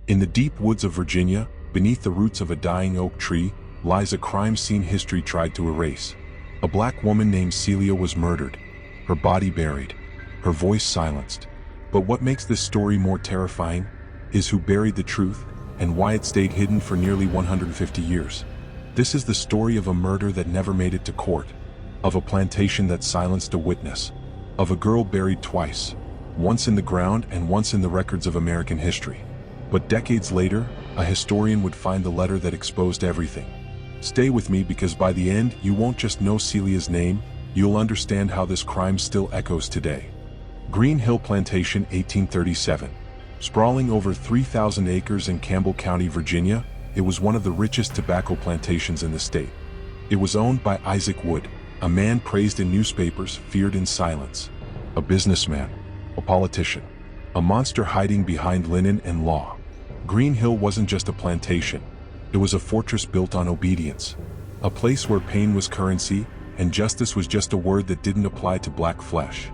In the deep woods of Virginia, beneath the roots of a dying oak tree, lies a crime scene history tried to erase. A black woman named Celia was murdered, her body buried, her voice silenced. But what makes this story more terrifying is who buried the truth and why it stayed hidden for nearly 150 years. This is the story of a murder that never made it to court, of a plantation that silenced a witness, of a girl buried twice, once in the ground and once in the records of American history. But decades later, a historian would find the letter that exposed everything. Stay with me, because by the end, you won't just know Celia's name, you'll understand how this crime still echoes today. Green Hill Plantation, 1837. Sprawling over 3,000 acres in Campbell County, Virginia, it was one of the richest tobacco plantations in the state. It was owned by Isaac Wood, a man praised in newspapers, feared in silence. A businessman, a politician, a monster hiding behind linen and law. Green Hill wasn't just a plantation. It was a fortress built on obedience. A place where pain was currency and justice was just a word that didn't apply to black flesh.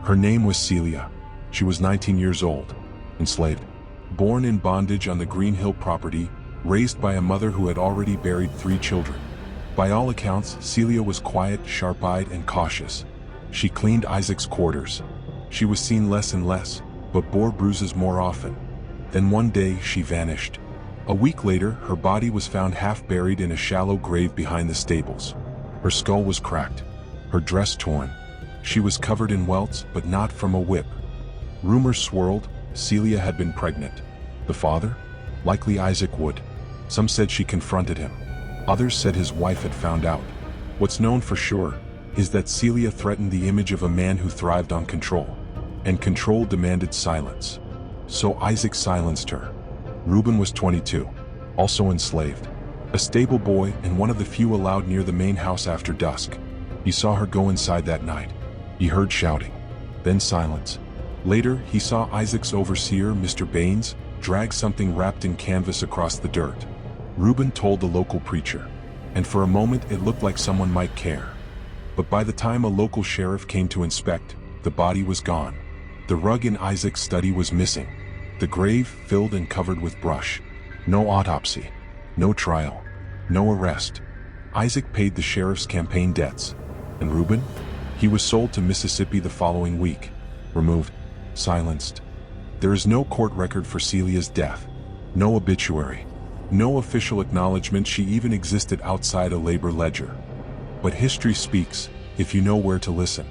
Her name was Celia. She was 19 years old, enslaved, born in bondage on the Green Hill property, raised by a mother who had already buried 3 children. By all accounts, Celia was quiet, sharp-eyed, and cautious. She cleaned Isaac's quarters. She was seen less and less, but bore bruises more often. Then one day, she vanished. A week later, her body was found half buried in a shallow grave behind the stables. Her skull was cracked, her dress torn. She was covered in welts, but not from a whip. Rumors swirled. Celia had been pregnant. The father? Likely Isaac Wood. Some said she confronted him. Others said his wife had found out. What's known for sure is that Celia threatened the image of a man who thrived on control. And control demanded silence. So Isaac silenced her. Reuben was 22, also enslaved. A stable boy and one of the few allowed near the main house after dusk. He saw her go inside that night. He heard shouting, then silence. Later, he saw Isaac's overseer, Mr. Baines, drag something wrapped in canvas across the dirt. Reuben told the local preacher, and for a moment it looked like someone might care. But by the time a local sheriff came to inspect, the body was gone. The rug in Isaac's study was missing. The grave filled and covered with brush. No autopsy, no trial, no arrest. Isaac paid the sheriff's campaign debts. And Reuben? He was sold to Mississippi the following week. Removed, silenced. There is no court record for Celia's death. No obituary. No official acknowledgement she even existed outside a labor ledger. But history speaks, if you know where to listen.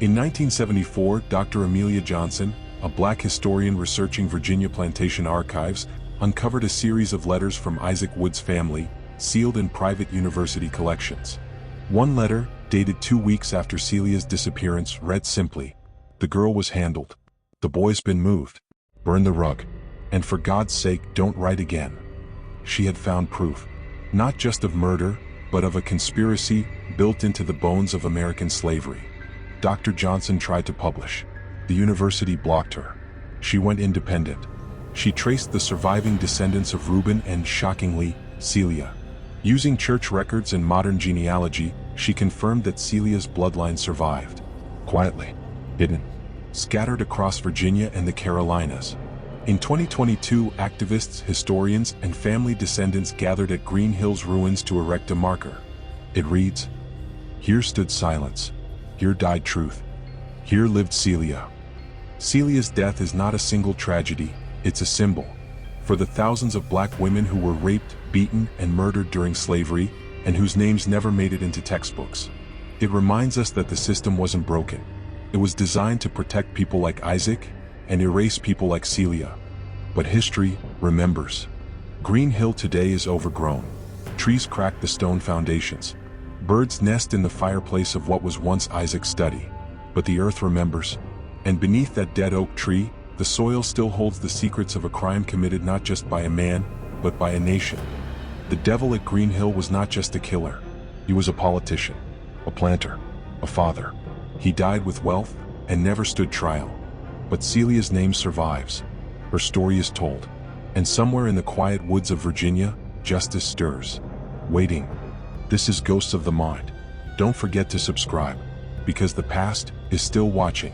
In 1974, Dr. Amelia Johnson, a black historian researching Virginia plantation archives, uncovered a series of letters from Isaac Wood's family, sealed in private university collections. One letter, dated 2 weeks after Celia's disappearance, read simply, "The girl was handled. The boy's been moved. Burn the rug. And for God's sake, don't write again." She had found proof, not just of murder, but of a conspiracy built into the bones of American slavery. Dr. Johnson tried to publish. The university blocked her. She went independent. She traced the surviving descendants of Reuben and, shockingly, Celia. Using church records and modern genealogy, she confirmed that Celia's bloodline survived. Quietly, hidden, scattered across Virginia and the Carolinas. In 2022, activists, historians, and family descendants gathered at Green Hill's ruins to erect a marker. It reads, "Here stood silence. Here died truth. Here lived Celia." Celia's death is not a single tragedy, it's a symbol. For the thousands of black women who were raped, beaten, and murdered during slavery, and whose names never made it into textbooks. It reminds us that the system wasn't broken. It was designed to protect people like Isaac and erase people like Celia. But history remembers. Green Hill today is overgrown. Trees crack the stone foundations. Birds nest in the fireplace of what was once Isaac's study. But the earth remembers. And beneath that dead oak tree, the soil still holds the secrets of a crime committed not just by a man, but by a nation. The devil at Green Hill was not just a killer. He was a politician, a planter, a father. He died with wealth and never stood trial. But Celia's name survives. Her story is told. And somewhere in the quiet woods of Virginia, justice stirs. Waiting. This is Ghosts of the Mind. Don't forget to subscribe, because the past is still watching.